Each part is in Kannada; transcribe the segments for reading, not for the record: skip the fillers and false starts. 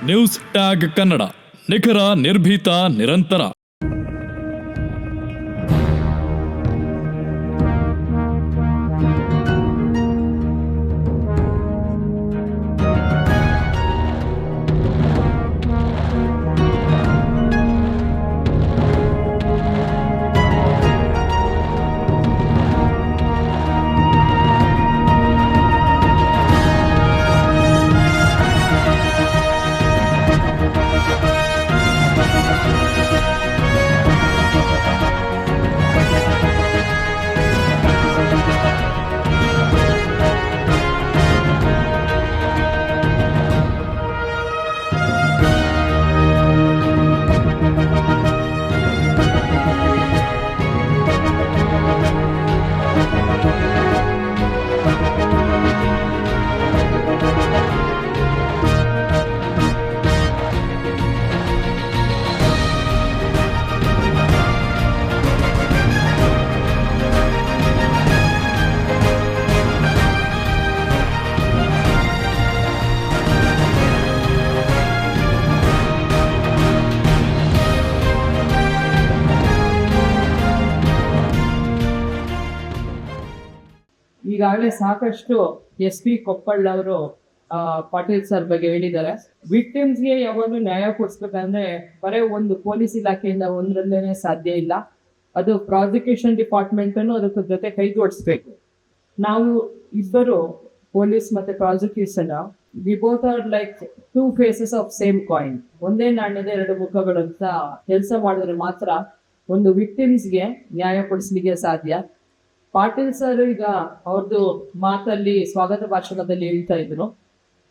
ನ್ಯೂಸ್ ಟ್ಯಾಗ್ ಕನ್ನಡ, ನಿಖರ, ನಿರ್ಭೀತ, ನಿರಂತರ. ಈಗಾಗಲೇ ಸಾಕಷ್ಟು SP ಕೊಪ್ಪಳ್ ಅವರು ಪಾಟೀಲ್ ಸರ್ ಬಗ್ಗೆ ಹೇಳಿದ್ದಾರೆ. ವಿಕ್ಟಿಮ್ಸ್ಗೆ ಯಾವಾಗಲೂ ನ್ಯಾಯ ಕೊಡಿಸ್ಬೇಕಂದ್ರೆ ಬರೀ ಒಂದು ಪೊಲೀಸ್ ಇಲಾಖೆಯಿಂದ ಒಂದ್ರಲ್ಲೇನೆ ಸಾಧ್ಯ ಇಲ್ಲ. ಅದು ಪ್ರಾಸಿಕ್ಯೂಷನ್ ಡಿಪಾರ್ಟ್ಮೆಂಟ್ ಅನ್ನು ಅದಕ್ಕೆ ಜೊತೆ ಕೈ ಜೋಡಿಸ್ಬೇಕು. ನಾವು ಇಬ್ಬರು ಪೊಲೀಸ್ ಮತ್ತೆ prosecution we both are like two faces of same coin. ಒಂದೇ ನಾಣ್ಯದ ಎರಡು ಮುಖಗಳು ಅಂತ ಕೆಲಸ ಮಾಡಿದ್ರೆ ಮಾತ್ರ ಒಂದು ವಿಕ್ಟಿಮ್ಸ್ಗೆ ನ್ಯಾಯ ಕೊಡಿಸ್ಲಿಕ್ಕೆ ಸಾಧ್ಯ. ಪಾಟೀಲ್ ಸರ್ ಈಗ ಅವ್ರದ್ದು ಮಾತಲ್ಲಿ ಸ್ವಾಗತ ಭಾಷಣದಲ್ಲಿ ಹೇಳ್ತಾ ಇದ್ರು,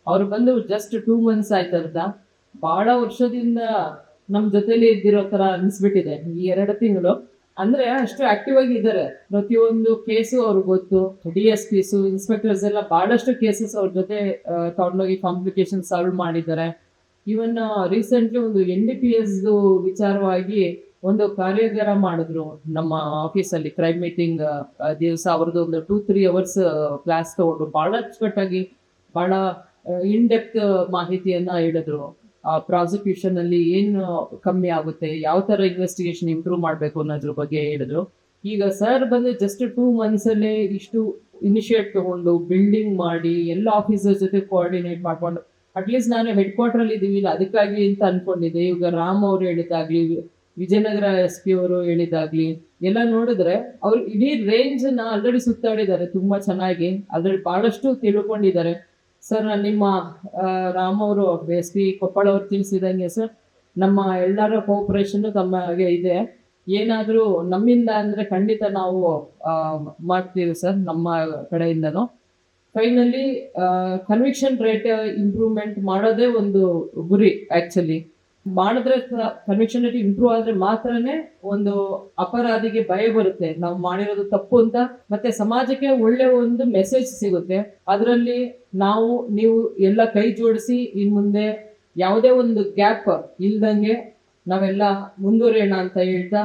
ಅವ್ರು ಬಂದು ಜಸ್ಟ್ 2 months ಆಯ್ತಂತ. ಬಹಳ ವರ್ಷದಿಂದ ನಮ್ ಜೊತೆಲಿ ಇದ್ದಿರೋ ತರ ಅನ್ಸ್ಬಿಟ್ಟಿದೆ ಈ 2 ತಿಂಗಳು. ಅಂದ್ರೆ ಅಷ್ಟು ಆಕ್ಟಿವ್ ಆಗಿ ಇದ್ದಾರೆ. ಪ್ರತಿಯೊಂದು ಕೇಸು ಅವ್ರಿಗೆ ಗೊತ್ತು. DSPs ಇನ್ಸ್ಪೆಕ್ಟರ್ಸ್ ಎಲ್ಲ ಬಹಳಷ್ಟು ಕೇಸಸ್ ಅವ್ರ ಜೊತೆ ತಗೊಂಡೋಗಿ ಕಾಂಪ್ಲಿಕೇಶನ್ ಸಾಲ್ವ್ ಮಾಡಿದ್ದಾರೆ. ಈವನ್ ರೀಸೆಂಟ್ಲಿ ಒಂದು NDPS ವಿಚಾರವಾಗಿ ಒಂದು ಕಾರ್ಯಾಗಾರ ಮಾಡಿದ್ರು ನಮ್ಮ ಆಫೀಸಲ್ಲಿ. ಕ್ರೈಮ್ ಮೀಟಿಂಗ್ ದಿವಸ ಅವ್ರದ್ದು ಒಂದು 2-3 hours ಕ್ಲಾಸ್ ತಗೊಂಡು ಬಹಳ ಅಚ್ಚುಕಟ್ಟಾಗಿ ಬಹಳ ಇನ್ ಡೆಪ್ತ್ ಮಾಹಿತಿಯನ್ನ ಹೇಳಿದ್ರು. ಪ್ರಾಸಿಕ್ಯೂಷನ್ ಅಲ್ಲಿ ಏನು ಕಮ್ಮಿ ಆಗುತ್ತೆ, ಯಾವ ತರ ಇನ್ವೆಸ್ಟಿಗೇಷನ್ ಇಂಪ್ರೂವ್ ಮಾಡಬೇಕು ಅನ್ನೋದ್ರ ಬಗ್ಗೆ ಹೇಳಿದ್ರು. ಈಗ ಸರ್ ಬಂದು ಜಸ್ಟ್ 2 months ಅಲ್ಲೇ ಇಷ್ಟು ಇನಿಷಿಯೇಟ್ ತಗೊಂಡು ಬಿಲ್ಡಿಂಗ್ ಮಾಡಿ ಎಲ್ಲ ಆಫೀಸರ್ ಜೊತೆ ಕೋಆರ್ಡಿನೇಟ್ ಮಾಡ್ಕೊಂಡು, ಅಟ್ಲೀಸ್ಟ್ ನಾನು ಹೆಡ್ ಕ್ವಾರ್ಟರ್ ಅಲ್ಲಿ ಇದೀವಿ ಅದಕ್ಕಾಗಿ ಅಂತ ಅನ್ಕೊಂಡಿದ್ದೆ. ಈಗ ರಾಮ್ ಅವರು ಹೇಳಿದಾಗ್ಲಿ, ವಿಜಯನಗರ SP ಅವರು ಹೇಳಿದಾಗ್ಲಿ ಎಲ್ಲ ನೋಡಿದ್ರೆ ಅವ್ರು ಇಡೀ ರೇಂಜ್ ನ ಆಲ್ರೆಡಿ ಸುತ್ತಾಡಿದ್ದಾರೆ ತುಂಬಾ ಚೆನ್ನಾಗಿ. ಆಲ್ರೆಡಿ ಬಹಳಷ್ಟು ತಿಳ್ಕೊಂಡಿದ್ದಾರೆ. ಸರ್ ನಿಮ್ಮ ರಾಮ್ ಅವರು SP ಕೊಪ್ಪಳ ಅವ್ರು ತಿಳಿಸಿದಂಗೆ ಸರ್, ನಮ್ಮ ಎಲ್ಲರ ಕೋಆಪರೇಷನ್ ತಮಗೆ ಇದೆ. ಏನಾದ್ರೂ ನಮ್ಮಿಂದ ಅಂದ್ರೆ ಖಂಡಿತ ನಾವು ಮಾಡ್ತೀವಿ ಸರ್, ನಮ್ಮ ಕಡೆಯಿಂದನೂ. ಫೈನಲಿ ಕನ್ವಿಕ್ಷನ್ ರೇಟ್ ಇಂಪ್ರೂವ್ಮೆಂಟ್ ಮಾಡೋದೇ ಒಂದು ಗುರಿ. ಆಕ್ಚುಲಿ ಮಾಡಿದ್ರೆ ಕನ್ವಿಕ್ಷನ್ ರೇಟ್ ಇಂಪ್ರೂವ್ ಆದ್ರೆ ಮಾತ್ರನೇ ಒಂದು ಅಪರಾಧಿಗೆ ಭಯ ಬರುತ್ತೆ, ನಾವು ಮಾಡಿರೋದು ತಪ್ಪು ಅಂತ. ಮತ್ತೆ ಸಮಾಜಕ್ಕೆ ಒಳ್ಳೆ ಒಂದು ಮೆಸೇಜ್ ಸಿಗುತ್ತೆ. ಅದರಲ್ಲಿ ನೀವು ಎಲ್ಲ ಕೈ ಜೋಡಿಸಿ ಇನ್ ಮುಂದೆ ಯಾವುದೇ ಒಂದು ಗ್ಯಾಪ್ ಇಲ್ದಂಗೆ ನಾವೆಲ್ಲ ಮುಂದುವರಿಯೋಣ ಅಂತ ಹೇಳ್ತಾ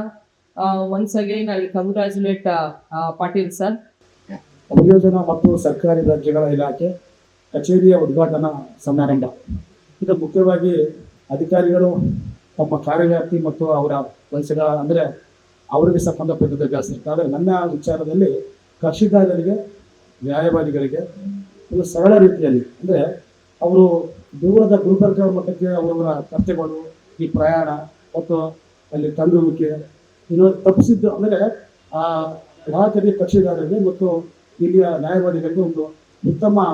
once again I congratulate Patil sir. ಯೋಜನಾ ಮತ್ತು ಸರ್ಕಾರಿ ದರ್ಜೆಗಳ ಇಲಾಖೆ ಕಚೇರಿಯ ಉದ್ಘಾಟನಾ ಸಮಾರಂಭ. ಇದು ಮುಖ್ಯವಾಗಿ ಅಧಿಕಾರಿಗಳು ತಮ್ಮ ಕಾರ್ಯವ್ಯಾಪ್ತಿ ಮತ್ತು ಅವರ ಕೆಲಸಗಳ ಅಂದರೆ ಅವರಿಗೆ ಸಂಬಂಧಪಟ್ಟಿದ್ದ ಜಾಸ್ತಿ. ಆದರೆ ನನ್ನ ವಿಚಾರದಲ್ಲಿ ಕಕ್ಷಿದಾರರಿಗೆ, ನ್ಯಾಯವಾದಿಗಳಿಗೆ ಒಂದು ಸರಳ ರೀತಿಯಲ್ಲಿ ಅಂದರೆ ಅವರು ದೂರದ ಗುಲ್ಬರ್ಗ ಮಟ್ಟಕ್ಕೆ ಅವರವರ ಕರ್ತವ್ಯಗಳು, ಈ ಪ್ರಯಾಣ ಮತ್ತು ಅಲ್ಲಿ ತಂಗುವಿಕೆ ಇನ್ನೊಂದು ತಪ್ಪಿಸಿದ್ದು ಅಂದರೆ ಆ ಗ್ರಾಹಕರಿಗೆ, ಕಕ್ಷಿದಾರರಿಗೆ ಮತ್ತು ಇಲ್ಲಿಯ ನ್ಯಾಯವಾದಿಗಳಿಗೆ ಒಂದು ಉತ್ತಮ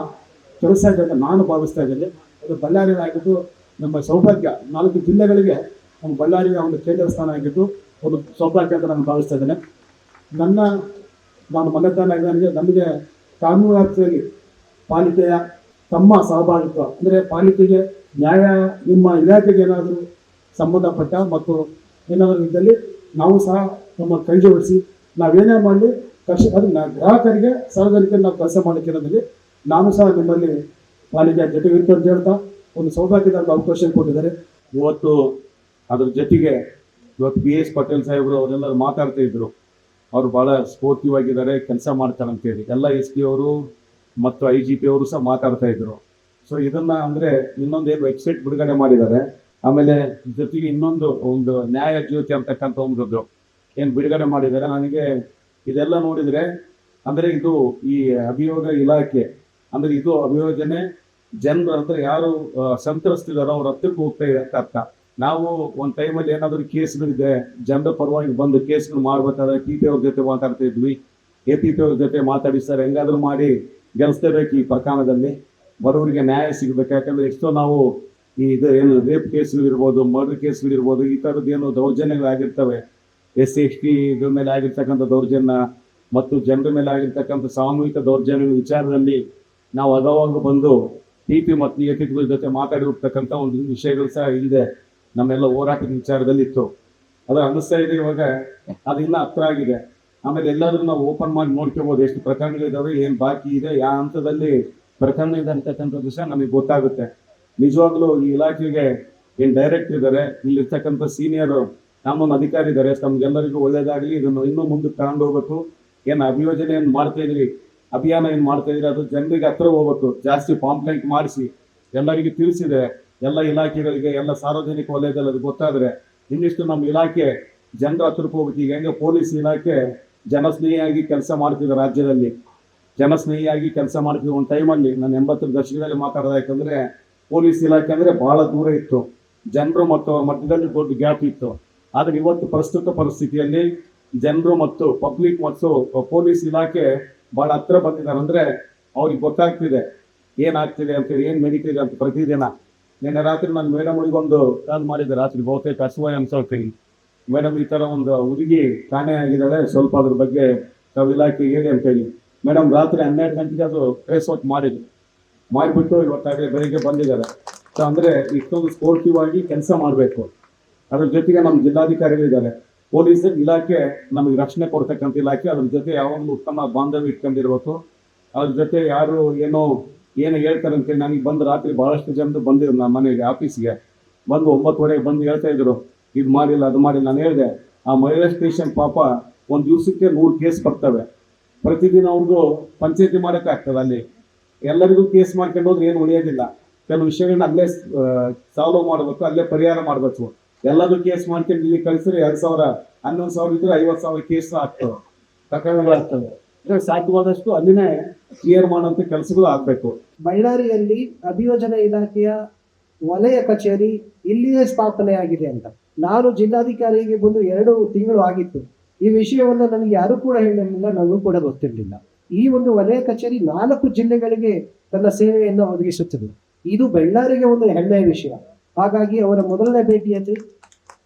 ಕೆಲಸ ಇದೆ ಅಂತ ನಾನು ಭಾವಿಸ್ತಾ ಇದ್ದೇನೆ. ಅದು ಬಳ್ಳಾರಿಯಾಗಿದ್ದು ನಮ್ಮ ಸೌಭಾಗ್ಯ. 4 ಜಿಲ್ಲೆಗಳಿಗೆ ನಮ್ಮ ಬಳ್ಳಾರಿಯ ಒಂದು ಕೇಂದ್ರ ಸ್ಥಾನ ಆಗಿದ್ದು ಒಂದು ಸೌಭಾಗ್ಯ ಅಂತ ನಾನು ಭಾವಿಸ್ತಾ ಇದ್ದೇನೆ. ನಾನು ಮನೆತನಾಗಿ ನಮಗೆ ಕಾನೂನು ವ್ಯಾಪ್ತಿಯಲ್ಲಿ ಪಾಲಿಕೆಯ ತಮ್ಮ ಸಹಭಾಗಿತ್ವ ಅಂದರೆ ಪಾಲಿಕೆಗೆ ನ್ಯಾಯ ನಿಮ್ಮ ಇಲಾಖೆಗೆ ಏನಾದರೂ ಸಂಬಂಧಪಟ್ಟ ಮತ್ತು ಏನಾದರೂ ಇದ್ದಲ್ಲಿ ನಾವು ಸಹ ನಮ್ಮ ಕೈ ಜೋಡಿಸಿ ನಾವೇನೇ ಮಾಡಲಿ ಅದು ಗ್ರಾಹಕರಿಗೆ, ಸಾರ್ವಜನಿಕರಿಗೆ ನಾವು ಕೆಲಸ ಮಾಡಲಿಕ್ಕಿರೋದ್ರಲ್ಲಿ ನಾನು ಸಹ ನಿಮ್ಮಲ್ಲಿ ಪಾಲಿಕೆಯ ಜೊತೆಗೆ ಅಂತ ಹೇಳ್ತಾ ಒಂದು ಸೌಭಾಗ್ಯದ ಅವಕಾಶ ಕೊಟ್ಟಿದ್ದಾರೆ. ಇವತ್ತು ಅದ್ರ ಜೊತೆಗೆ ಇವತ್ತು PS ಪಾಟೀಲ್ ಸಾಹೇಬರು ಅವರೆಲ್ಲರೂ ಮಾತಾಡ್ತಾ ಇದ್ರು. ಅವರು ಭಾಳ ಸ್ಫೂರ್ತಿವ್ ಆಗಿದ್ದಾರೆ, ಕೆಲಸ ಮಾಡ್ತಾರೆ ಅಂತೇಳಿ ಎಲ್ಲ SP ಅವರು ಮತ್ತು IGP ಅವರು ಸಹ ಮಾತಾಡ್ತಾ ಇದ್ರು. ಸೊ ಇದನ್ನ ಅಂದ್ರೆ ಇನ್ನೊಂದು ಏನು ವೆಬ್ಸೈಟ್ ಬಿಡುಗಡೆ ಮಾಡಿದ್ದಾರೆ. ಆಮೇಲೆ ಜೊತೆಗೆ ಇನ್ನೊಂದು ಒಂದು ನ್ಯಾಯ ಜ್ಯೋತಿ ಅಂತಕ್ಕಂಥ ಒಂದು ಏನ್ ಬಿಡುಗಡೆ ಮಾಡಿದ್ದಾರೆ. ನನಗೆ ಇದೆಲ್ಲ ನೋಡಿದ್ರೆ ಅಂದ್ರೆ ಇದು ಈ ಅಭಿಯೋಗ ಇಲಾಖೆ ಅಂದ್ರೆ ಇದು ಅಭಿಯೋಜನೆ ಜನರು ಅಂದ್ರೆ ಯಾರು ಸಂತ್ರಸ್ತಿದಾರೋ ಅವ್ರ ಹತ್ರಕ್ಕೆ ಹೋಗ್ತಾ ಇದೆ ಅಂತ ಅರ್ಥ. ನಾವು ಒಂದ್ ಟೈಮಲ್ಲಿ ಏನಾದ್ರು ಕೇಸ್ಗಳಿದೆ ಜನರ ಪರವಾಗಿ ಬಂದು ಕೇಸ್ಗಳು ಮಾಡ್ಬೇಕಾದ್ರೆ ಟಿ.ಪಿ ಅವ್ರ ಜೊತೆ ಮಾತಾಡ್ತಾ ಇದ್ವಿ. APP ಅವ್ರ ಜೊತೆ ಮಾತಾಡಿ ಸರ್ ಹೆಂಗಾದ್ರೂ ಮಾಡಿ ಗೆಲ್ಸ್ಲೇಬೇಕು ಈ ಪ್ರಕರಣದಲ್ಲಿ, ಬಡವರಿಗೆ ನ್ಯಾಯ ಸಿಗ್ಬೇಕು. ಯಾಕಂದ್ರೆ ಎಷ್ಟೋ ನಾವು ಈ ಇದು ಏನು ರೇಪ್ ಕೇಸ್ಗಳಿರ್ಬೋದು, ಮರ್ಡರ್ ಕೇಸ್ಗಳಿರ್ಬೋದು, ಈ ಥರದ್ದು ಏನು ದೌರ್ಜನ್ಯಗಳಾಗಿರ್ತವೆ, SC/ST ಇದ್ರ ಮೇಲೆ ಆಗಿರ್ತಕ್ಕಂಥ ದೌರ್ಜನ್ಯ ಮತ್ತು ಜನರ ಮೇಲೆ ಆಗಿರ್ತಕ್ಕಂಥ ಸಾಮೂಹಿಕ ದೌರ್ಜನ್ಯ ವಿಚಾರದಲ್ಲಿ ನಾವು ಅಗವಾಗ ಬಂದು ಟಿ.ಪಿ ಮತ್ತು APP ಜೊತೆ ಮಾತಾಡಿ ಹೋಗ್ತಕ್ಕಂಥ ಒಂದು ವಿಷಯಗಳು ಸಹ ಇದೆ ನಮ್ಮೆಲ್ಲ ಹೋರಾಟದ ವಿಚಾರದಲ್ಲಿ ಇತ್ತು. ಅದು ಅನ್ನಿಸ್ತಾ ಇದೆ ಇವಾಗ ಅದು ಇನ್ನೂ ಹತ್ರ ಆಗಿದೆ. ಆಮೇಲೆ ಎಲ್ಲಾದ್ರೂ ನಾವು ಓಪನ್ ಮಾಡಿ ನೋಡ್ಕೋಬಹುದು ಎಷ್ಟು ಪ್ರಕರಣಗಳಿದಾವೆ, ಏನ್ ಬಾಕಿ ಇದೆ, ಯಾವ ಹಂತದಲ್ಲಿ ಪ್ರಕರಣ ಇದೆ ಅಂತಕ್ಕಂಥ ವಿಷಯ ನಮಗೆ ಗೊತ್ತಾಗುತ್ತೆ. ನಿಜವಾಗ್ಲೂ ಈ ಇಲಾಖೆಗೆ ಏನ್ ಡೈರೆಕ್ಟರ್ ಇದ್ದಾರೆ, ಇಲ್ಲಿರ್ತಕ್ಕಂಥ ಸೀನಿಯರ್ ನಮ್ಮೊಂದು ಅಧಿಕಾರಿ ಇದ್ದಾರೆ, ನಮ್ಗೆಲ್ಲರಿಗೂ ಒಳ್ಳೇದಾಗಲಿ. ಇದನ್ನು ಇನ್ನೂ ಮುಂದಕ್ಕೆ ತಗೊಂಡು ಹೋಗ್ಬೇಕು. ಏನ್ ಅಭಿಯೋಜನೆ ಏನ್ ಮಾಡ್ತಾ ಇದ್ರಿ, ಅಭಿಯಾನ ಏನ್ ಮಾಡ್ತಾ ಇದ್ರಿ, ಅದು ಜನರಿಗೆ ಹತ್ರ ಹೋಗ್ಬೇಕು. ಜಾಸ್ತಿ ಪಾಂಪ್ಲೆಂಟ್ ಮಾಡಿಸಿ ಎಲ್ಲರಿಗೂ ತಿಳಿಸಿದೆ, ಎಲ್ಲ ಇಲಾಖೆಗಳಿಗೆ, ಎಲ್ಲ ಸಾರ್ವಜನಿಕ ವಲಯದಲ್ಲಿ ಅದು ಗೊತ್ತಾದ್ರೆ ಇನ್ನಿಷ್ಟು ನಮ್ಮ ಇಲಾಖೆ ಜನರ ಹತ್ರಕ್ಕೆ ಹೋಗ್ಬೇಕು. ಈಗ ಹೆಂಗೆ ಪೊಲೀಸ್ ಇಲಾಖೆ ಜನಸ್ನೇಹಿಯಾಗಿ ಕೆಲಸ ಮಾಡ್ತಿದ್ದೆ, ರಾಜ್ಯದಲ್ಲಿ ಜನಸ್ನೇಹಿಯಾಗಿ ಕೆಲಸ ಮಾಡ್ತಿದ್ದ ಒಂದು ಟೈಮಲ್ಲಿ ನಾನು 80ರ ದಶಕದಲ್ಲಿ ಮಾತಾಡೋದು. ಯಾಕಂದ್ರೆ ಪೊಲೀಸ್ ಇಲಾಖೆ ಅಂದ್ರೆ ಬಹಳ ದೂರ ಇತ್ತು, ಜನರು ಮತ್ತು ಅವ್ರ ಮಧ್ಯದಲ್ಲಿ ದೊಡ್ಡ ಗ್ಯಾಪ್ ಇತ್ತು. ಆದ್ರೆ ಇವತ್ತು ಪ್ರಸ್ತುತ ಪರಿಸ್ಥಿತಿಯಲ್ಲಿ ಜನರು ಮತ್ತು ಪಬ್ಲಿಕ್ ಮತ್ತು ಪೊಲೀಸ್ ಇಲಾಖೆ ಬಹಳ ಹತ್ರ ಬಂದಿದ್ದಾರೆ. ಅಂದ್ರೆ ಅವ್ರಿಗೆ ಗೊತ್ತಾಗ್ತಿದೆ ಏನಾಗ್ತಿದೆ ಅಂತೇಳಿ, ಏನ್ ನಡೀತಿದೆ ಅಂತ. ಪ್ರತಿದಿನ ನಿನ್ನೆ ರಾತ್ರಿ ನಾನು ಮೇಡಮ್ಗಳಿಗೊಂದು ಕಾಲ್ ಮಾಡಿದ್ದೆ, ರಾತ್ರಿ ಬಹುತೇಕ ಅಸೂಯ ಅನ್ಸೋತೀನಿ. ಮೇಡಮ್ ಈ ತರ ಒಂದು ಹುಡುಗಿ ಕಾಣೆ ಆಗಿದ್ದಾಳೆ, ಸ್ವಲ್ಪ ಅದ್ರ ಬಗ್ಗೆ ತಾವು ಇಲಾಖೆ ಹೇಳಿ ಅಂತೇಳಿ. ಮೇಡಮ್ ರಾತ್ರಿ 12 ಗಂಟೆಗೆ ಅದು ಟ್ರೇಸ್ ಔಟ್ ಮಾಡಿಬಿಟ್ಟು ಇವತ್ತಾಗಲೇ ಬೆಳಿಗ್ಗೆ ಬಂದಿದ್ದಾರೆ. ಸೊ ಅಂದ್ರೆ ಇಷ್ಟೊಂದು ಸ್ಪೋರ್ಟಿವ್ ಆಗಿ ಕೆಲಸ ಮಾಡಬೇಕು. ಅದ್ರ ಜೊತೆಗೆ ನಮ್ಮ ಜಿಲ್ಲಾಧಿಕಾರಿಗಳಿದ್ದಾರೆ. ಪೊಲೀಸ್ ಇಲಾಖೆ ನಮಗೆ ರಕ್ಷಣೆ ಕೊಡ್ತಕ್ಕಂಥ ಇಲಾಖೆ, ಅದ್ರ ಜೊತೆ ಯಾವಾಗಲೂ ಉತ್ತಮ ಬಾಂಧವ್ಯ ಇಟ್ಕೊಂಡಿರ್ಬೇಕು. ಅದ್ರ ಜೊತೆ ಯಾರು ಏನು ಹೇಳ್ತಾರೆ ಅಂತೇಳಿ ನನಗೆ ಬಂದು ರಾತ್ರಿ ಬಹಳಷ್ಟು ಜನರು ಬಂದಿದ್ರು ನಮ್ಮ ಮನೆಗೆ, ಆಫೀಸ್ಗೆ ಬಂದು 9:30 ಬಂದು ಹೇಳ್ತಾ ಇದ್ರು, ಇದು ಮಾಡಿಲ್ಲ ಅದು ಮಾಡಿಲ್ಲ. ನಾನು ಹೇಳಿದೆ, ಆ ಮಹಿಳಾ ಸ್ಟೇಷನ್ ಪಾಪ ಒಂದು ದಿವಸಕ್ಕೆ 100 ಕೇಸ್ ಬರ್ತವೆ. ಪ್ರತಿದಿನ ಅವ್ರಿಗೂ ಪಂಚಾಯತಿ ಮಾಡೋಕ್ಕಾಗ್ತದೆ. ಅಲ್ಲಿ ಎಲ್ಲರಿಗೂ ಕೇಸ್ ಮಾಡ್ಕೊಂಡು ಹೋದ್ರೆ ಏನು ಉಳಿಯೋದಿಲ್ಲ. ಕೆಲವು ವಿಷಯಗಳನ್ನ ಅಲ್ಲೇ ಸಾಲ್ವ್ ಮಾಡಬೇಕು, ಅಲ್ಲೇ ಪರಿಹಾರ ಮಾಡಬೇಕು. ಎಲ್ಲರೂ ಕೇಸ್ ಮಾಡ್ಕೊಂಡು ಇಲ್ಲಿ ಕಳಿಸಿದ್ರೆ 2,000 11,000 ಇದ್ರೆ 50,000 ಕೇಸ್ ಆಗ್ತವೆ, ಪ್ರಕರಣಗಳಾಗ್ತವೆ. ಸಾಧ್ಯವಾದಷ್ಟು ಅಲ್ಲಿನೇ ಕ್ಲಿಯರ್ ಮಾಡುವಂತ ಕೆಲಸಗಳು ಆಗ್ಬೇಕು. ಬಳ್ಳಾರಿಯಲ್ಲಿ ಅಭಿಯೋಜನೆ ಇಲಾಖೆಯ ವಲಯ ಕಚೇರಿ ಇಲ್ಲಿಯೇ ಸ್ಥಾಪನೆಯಾಗಿದೆ ಅಂತ ನಾನು ಜಿಲ್ಲಾಧಿಕಾರಿಗೆ ಬಂದು 2 ತಿಂಗಳು ಆಗಿತ್ತು. ಈ ವಿಷಯವನ್ನು ನನಗೆ ಯಾರು ಕೂಡ ಹೇಳಿರಲಿಲ್ಲ, ನನಗೂ ಕೂಡ ಗೊತ್ತಿರಲಿಲ್ಲ. ಈ ಒಂದು ವಲಯ ಕಚೇರಿ 4 ಜಿಲ್ಲೆಗಳಿಗೆ ತನ್ನ ಸೇವೆಯನ್ನು ಒದಗಿಸುತ್ತದೆ. ಇದು ಬಳ್ಳಾರಿಗೆ ಒಂದು ಹೆಮ್ಮೆಯ ವಿಷಯ. ಹಾಗಾಗಿ ಅವರ ಮೊದಲನೇ ಭೇಟಿಯಲ್ಲಿ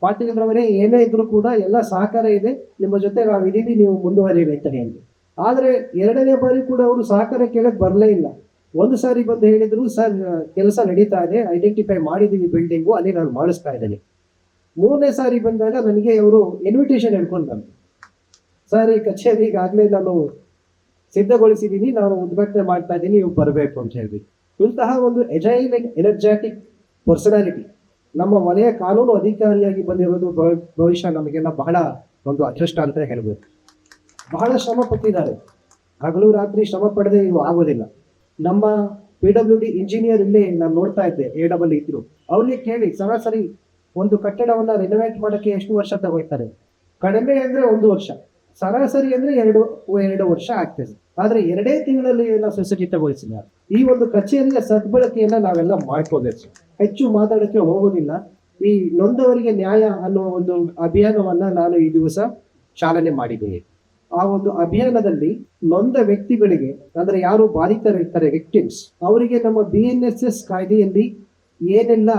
ಪಾಟೀಲ್ರವರೇ ಏನೇ ಇದ್ರೂ ಕೂಡ ಎಲ್ಲ ಸಹಕಾರ ಇದೆ, ನಿಮ್ಮ ಜೊತೆ ನಾವು ಇದೀವಿ, ನೀವು ಮುಂದುವರಿಬೇಕು ಅಂತ. ಆದರೆ 2ನೇ ಬಾರಿ ಕೂಡ ಅವರು ಸಹಕಾರ ಕೇಳಕ್ಕೆ ಬರಲೇ ಇಲ್ಲ. ಒಂದು ಸಾರಿ ಬಂದು ಹೇಳಿದ್ರು, ಸರ್ ಕೆಲಸ ನಡೀತಾ ಇದೆ, ಐಡೆಂಟಿಫೈ ಮಾಡಿದ್ದೀವಿ ಬಿಲ್ಡಿಂಗು, ಅಲ್ಲಿ ನಾನು ಮಾಡಿಸ್ತಾ ಇದ್ದೇನೆ. 3ನೇ ಸಾರಿ ಬಂದಾಗ ನನಗೆ ಅವರು ಇನ್ವಿಟೇಷನ್ ಹೇಳ್ಕೊಂಡು ಬಂದರು, ಸರ್ ಈ ಕಚೇರಿ ಈಗಾಗಲೇ ನಾನು ಸಿದ್ಧಗೊಳಿಸಿದ್ದೀನಿ, ನಾನು ಉದ್ಘಾಟನೆ ಮಾಡ್ತಾ ಇದ್ದೀನಿ, ನೀವು ಬರಬೇಕು ಅಂತ ಹೇಳಿ. ಇಂತಹ ಒಂದು ಎಜೈಲ್ ಎನರ್ಜೆಟಿಕ್ ಪರ್ಸನಾಲಿಟಿ ನಮ್ಮ ವಲಯ ಕಾನೂನು ಅಧಿಕಾರಿಯಾಗಿ ಬಂದಿರೋದು ಬಹುಶಃ ನಮಗೆಲ್ಲ ಬಹಳ ಒಂದು ಅದೃಷ್ಟ ಅಂತ ಹೇಳ್ಬೇಕು. ಬಹಳ ಶ್ರಮ ಪಟ್ಟಿದ್ದಾರೆ, ಹಗಲು ರಾತ್ರಿ ಶ್ರಮ ಪಡೆದೇ ಇವು ಆಗೋದಿಲ್ಲ. ನಮ್ಮ PWD ಇಂಜಿನಿಯರ್ ಇಲ್ಲೇ ನಾನು ನೋಡ್ತಾ ಇದ್ದೆ, AEE ಇದ್ರು. ಅವ್ರಿಗೆ ಕೇಳಿ ಸರಾಸರಿ ಒಂದು ಕಟ್ಟಡವನ್ನ ರಿನೋವೇಟ್ ಮಾಡೋಕ್ಕೆ ಎಷ್ಟು ವರ್ಷ ತಗೋತಾರೆ? ಕಡಿಮೆ ಅಂದ್ರೆ 1 ವರ್ಷ, ಸರಾಸರಿ ಅಂದ್ರೆ 2 ವರ್ಷ ಆಗ್ತದೆ. ಆದ್ರೆ 2 ತಿಂಗಳಲ್ಲಿ ಎಲ್ಲ ಸುಸಜ್ಜಿತಗೊಳಿಸಿದ್ದಾರೆ. ಈ ಒಂದು ಕಚೇರಿಯ ಸದ್ಬಳಕೆಯನ್ನ ನಾವೆಲ್ಲ ಮಾಡ್ಕೋಬೇಕು. ಹೆಚ್ಚು ಮಾತಾಡಕ್ಕೆ ಹೋಗೋದಿಲ್ಲ. ಈ ನೊಂದವರಿಗೆ ನ್ಯಾಯ ಅನ್ನುವ ಒಂದು ಅಭಿಯಾನವನ್ನ ನಾನು ಈ ದಿವಸ ಚಾಲನೆ ಮಾಡಿದ್ದೇನೆ. ಆ ಒಂದು ಅಭಿಯಾನದಲ್ಲಿ ನೊಂದ ವ್ಯಕ್ತಿಗಳಿಗೆ, ಅಂದ್ರೆ ಯಾರು ಬಾಧಿತರಿರ್ತಾರೆ, ವಿಕ್ಟಿಮ್ಸ್, ಅವರಿಗೆ ನಮ್ಮ BNSS ಕಾಯ್ದೆಯಲ್ಲಿ ಏನೆಲ್ಲ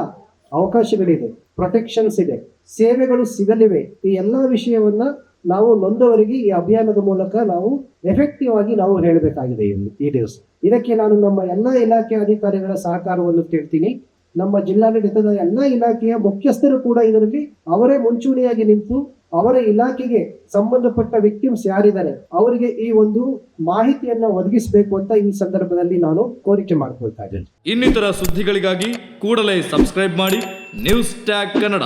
ಅವಕಾಶಗಳಿದೆ, ಪ್ರೊಟೆಕ್ಷನ್ಸ್ ಇದೆ, ಸೇವೆಗಳು ಸಿಗಲಿವೆ, ಈ ಎಲ್ಲಾ ವಿಷಯವನ್ನ ನಾವು ನೊಂದವರಿಗೆ ಈ ಅಭಿಯಾನದ ಮೂಲಕ ನಾವು ಎಫೆಕ್ಟಿವ್ ಆಗಿ ನಾವು ಹೇಳಬೇಕಾಗಿದೆ ಈ ದಿವಸ. ಇದಕ್ಕೆ ನಾನು ನಮ್ಮ ಎಲ್ಲ ಇಲಾಖೆ ಅಧಿಕಾರಿಗಳ ಸಹಕಾರವನ್ನು ಕೇಳ್ತೀನಿ. ನಮ್ಮ ಜಿಲ್ಲಾಡಳಿತದ ಎಲ್ಲ ಇಲಾಖೆಯ ಮುಖ್ಯಸ್ಥರು ಕೂಡ ಇದರಲ್ಲಿ ಅವರೇ ಮುಂಚೂಣಿಯಾಗಿ ನಿಂತು ಅವರ ಇಲಾಖೆಗೆ ಸಂಬಂಧಪಟ್ಟ ವಿಕ್ಟಿಮ್ಸ್ ಯಾರಿದ್ದಾರೆ ಅವರಿಗೆ ಈ ಒಂದು ಮಾಹಿತಿಯನ್ನ ಒದಗಿಸಬೇಕು ಅಂತ ಈ ಸಂದರ್ಭದಲ್ಲಿ ನಾನು ಕೋರಿಕೆ ಮಾಡ್ಕೊಳ್ತಾ ಇದ್ದೇನೆ. ಇನ್ನಿತರ ಸುದ್ದಿಗಳಿಗಾಗಿ ಕೂಡಲೇ ಸಬ್ಸ್ಕ್ರೈಬ್ ಮಾಡಿ ನ್ಯೂಸ್ ಟ್ಯಾಗ್ ಕನ್ನಡ.